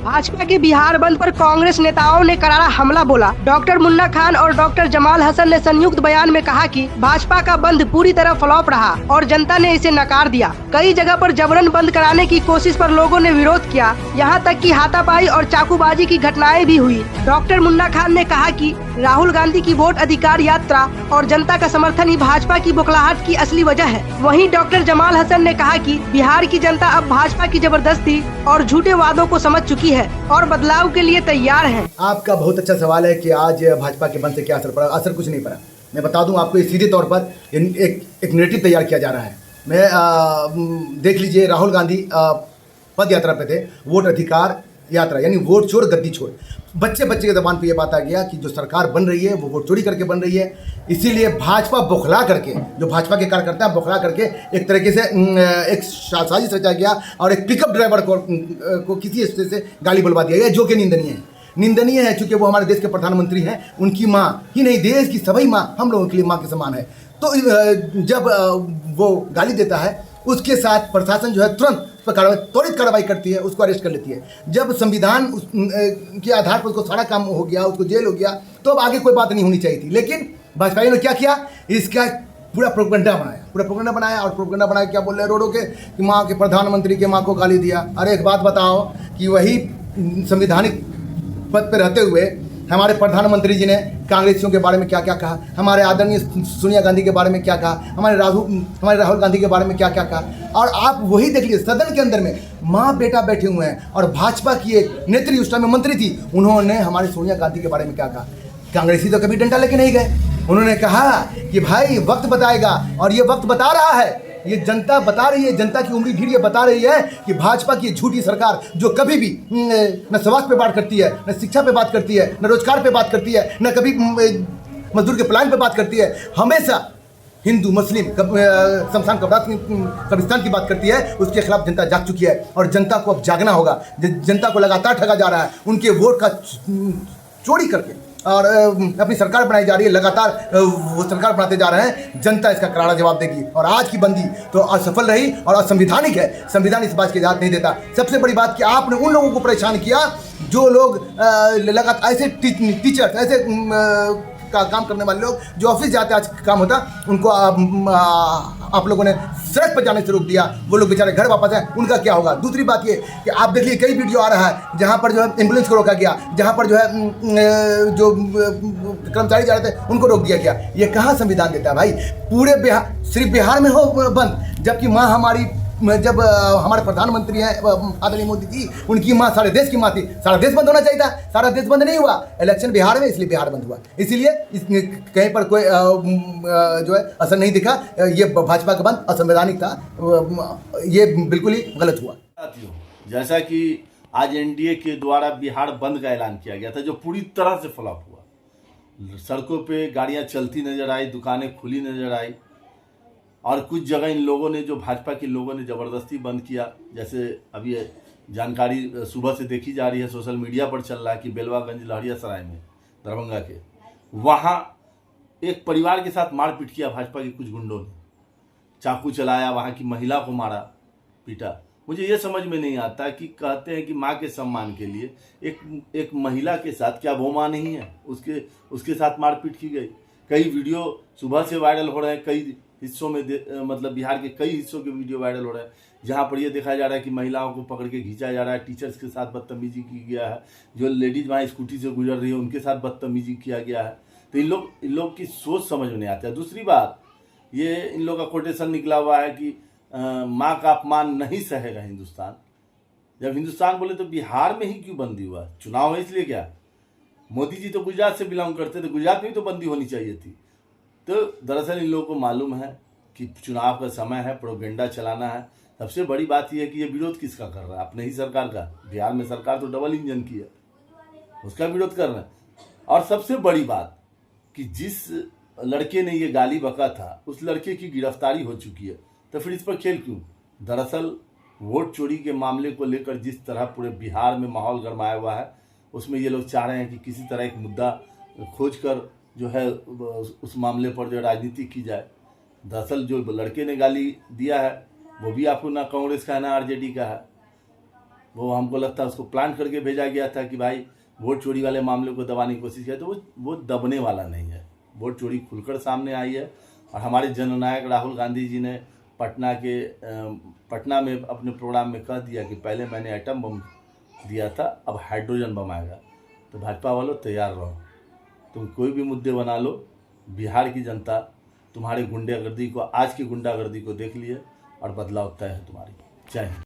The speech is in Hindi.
भाजपा के बिहार बंद पर कांग्रेस नेताओं ने करारा हमला बोला। डॉक्टर मुन्ना खान और डॉक्टर जमाल हसन ने संयुक्त बयान में कहा कि भाजपा का बंद पूरी तरह फ्लॉप रहा और जनता ने इसे नकार दिया। कई जगह पर जबरन बंद कराने की कोशिश पर लोगों ने विरोध किया, यहाँ तक कि हाथापाई और चाकूबाजी की घटनाएं भी हुई। डॉक्टर मुन्ना खान ने कहा कि राहुल गांधी की वोट अधिकार यात्रा और जनता का समर्थन ही भाजपा की बौखलाहट की असली वजह है। वहीं डॉक्टर जमाल हसन ने कहा कि बिहार की जनता अब भाजपा की जबरदस्ती और झूठे वादों को समझ चुकी है और बदलाव के लिए तैयार है। आपका बहुत अच्छा सवाल है कि आज भाजपा के बंद से क्या असर पड़ा। असर कुछ नहीं पड़ा। मैं बता दूं आपको, सीधे तौर पर एक नैरेटिव तैयार किया जा रहा है। मैं देख लीजिए, राहुल गांधी पद यात्रा पे थे, वोट अधिकार यात्रा यानी वोट चोर गद्दी छोड़। बच्चे के जबान पे ये बात आ गया कि जो सरकार बन रही है वो वोट चोरी करके बन रही है। इसीलिए भाजपा बौखला करके, जो भाजपा के कार्यकर्ता हैं बौखला करके एक तरीके से एक साजिश रचा गया और एक पिकअप ड्राइवर को किसी स्टेज से गाली बुलवा दिया गया, जो कि निंदनीय है। चूँकि वो हमारे देश के प्रधानमंत्री हैं, उनकी माँ ही नहीं देश की सभी माँ हम लोगों के लिए माँ के समान है। तो जब वो गाली देता है, उसके साथ प्रशासन जो है तुरंत त्वरित कार्रवाई करती है, उसको अरेस्ट कर लेती है। जब संविधान के आधार पर उसको सारा काम हो गया, उसको जेल हो गया, तो अब आगे कोई बात नहीं होनी चाहिए थी। लेकिन भाजपा ने क्या किया, इसका पूरा प्रोपेगेंडा बनाया और प्रोपेगेंडा बनाया क्या बोल रहे हैं रोडों के कि माँ के प्रधानमंत्री के माँ को गाली दिया। अरे एक बात बताओ कि वही संविधानिक पद पर रहते हुए हमारे प्रधानमंत्री जी ने कांग्रेसियों के बारे में क्या क्या कहा, हमारे आदरणीय सोनिया गांधी के बारे में क्या कहा, हमारे राहुल गांधी के बारे में क्या क्या कहा। और आप वही देख लीजिए, सदन के अंदर में माँ बेटा बैठे हुए हैं और भाजपा की एक नेत्री उस टाइम में मंत्री थी, उन्होंने हमारे सोनिया गांधी के बारे में क्या कहा। कांग्रेसी तो कभी डंडा लेके नहीं गए। उन्होंने कहा कि भाई वक्त बताएगा, और ये वक्त बता रहा है, ये जनता बता रही है, जनता की उंगली भीड़ ये बता रही है कि भाजपा की झूठी सरकार जो कभी भी न स्वास्थ्य पे बात करती है, न शिक्षा पे बात करती है, न रोजगार पे बात करती है, न कभी मजदूर के प्लान पे बात करती है, हमेशा हिंदू मुस्लिम शमशान कब्रिस्तान की बात करती है, उसके खिलाफ जनता जाग चुकी है। और जनता को अब जागना होगा। जनता को लगातार ठगा जा रहा है, उनके वोट का चोरी करके और अपनी सरकार बनाई जा रही है। लगातार वो सरकार बनाते जा रहे हैं। जनता इसका करारा जवाब देगी और आज की बंदी तो असफल रही और असंवैधानिक है। संविधान इस बात की इजाज़त नहीं देता। सबसे बड़ी बात कि आपने उन लोगों को परेशान किया जो लोग लगातार ऐसे टीचर्स, ऐसे का काम करने वाले लोग जो ऑफिस जाते आज काम होता, उनको आप लोगों ने सड़क पर जाने से रोक दिया। वो लोग बेचारे घर वापस आए, उनका क्या होगा। दूसरी बात ये कि आप देखिए कई वीडियो आ रहा है जहाँ पर जो है एम्बुलेंस को रोका गया, जहाँ पर जो है जो कर्मचारी जा रहे थे उनको रोक दिया गया। ये कहाँ संविधान देता है भाई। पूरे बिहार, सिर्फ बिहार में हो बंद, जबकि माँ हमारी, जब हमारे प्रधानमंत्री हैं आदरणीय मोदी जी, उनकी माँ सारे देश की माँ थी। सारा देश बंद होना चाहिए था, सारा देश बंद नहीं हुआ। इलेक्शन बिहार में, इसलिए बिहार बंद हुआ। इसीलिए कहीं पर कोई जो है असर नहीं दिखा। ये भाजपा का बंद असंवैधानिक था, ये बिल्कुल ही गलत हुआ। जैसा कि आज एनडीए के द्वारा बिहार बंद का ऐलान किया गया था, जो पूरी तरह से फ्लॉप हुआ। सड़कों पे गाड़ियां चलती नजर आई, दुकानें खुली नजर आई, और कुछ जगह इन लोगों ने, जो भाजपा के लोगों ने ज़बरदस्ती बंद किया। जैसे अभी जानकारी सुबह से देखी जा रही है, सोशल मीडिया पर चल रहा है कि बेलवागंज लहरियासराय में, दरभंगा के, वहाँ एक परिवार के साथ मारपीट किया भाजपा के कुछ गुंडों ने, चाकू चलाया, वहाँ की महिला को मारा पीटा। मुझे ये समझ में नहीं आता कि कहते हैं कि माँ के सम्मान के लिए एक महिला के साथ, क्या वो माँ नहीं है, उसके साथ मारपीट की गई। कई वीडियो सुबह से वायरल हो रहे हैं, कई हिस्सों में मतलब बिहार के कई हिस्सों के वीडियो वायरल हो रहे हैं, जहां पर यह दिखाया जा रहा है कि महिलाओं को पकड़ के खींचा जा रहा है, टीचर्स के साथ बदतमीजी की गया है, जो लेडीज वहाँ स्कूटी से गुजर रही है उनके साथ बदतमीजी किया गया है। तो इन लोग की सोच समझ में नहीं आता है। दूसरी बात, ये इन लोग का कोटेशन निकला हुआ है कि माँ का अपमान नहीं सहेगा हिंदुस्तान। जब हिंदुस्तान बोले तो बिहार में ही क्यों बंदी हुआ? चुनाव है इसलिए क्या? मोदी जी तो गुजरात से बिलोंग करते थे, गुजरात में ही तो बंदी होनी चाहिए थी। तो दरअसल इन लोगों को मालूम है कि चुनाव का समय है, प्रोपेगेंडा चलाना है। सबसे बड़ी बात यह है कि ये विरोध किसका कर रहा है? अपने ही सरकार का। बिहार में सरकार तो डबल इंजन की है, उसका विरोध कर रहे हैं। और सबसे बड़ी बात कि जिस लड़के ने ये गाली बका था, उस लड़के की गिरफ्तारी हो चुकी है, तो फिर इस पर खेल क्यों? दरअसल वोट चोरी के मामले को लेकर जिस तरह पूरे बिहार में माहौल गरमाया हुआ है, उसमें ये लोग चाह रहे हैं कि किसी तरह एक मुद्दा खोज कर जो है उस मामले पर जो राजनीति की जाए। दरअसल जो लड़के ने गाली दिया है वो भी आपको ना कांग्रेस का है ना आरजेडी का है, वो हमको लगता है उसको प्लान करके भेजा गया था कि भाई वोट चोरी वाले मामले को दबाने की कोशिश किया, तो वो दबने वाला नहीं है। वोट चोरी खुलकर सामने आई है और हमारे जननायक राहुल गांधी जी ने पटना में अपने प्रोग्राम में कह दिया कि पहले मैंने एटम बम दिया था, अब हाइड्रोजन बम आएगा। तो भाजपा वालों तैयार रहो, तुम कोई भी मुद्दे बना लो, बिहार की जनता तुम्हारी गुंडागर्दी को, आज की गुंडागर्दी को देख लिए और बदलाव तय है तुम्हारी। जय हिंद।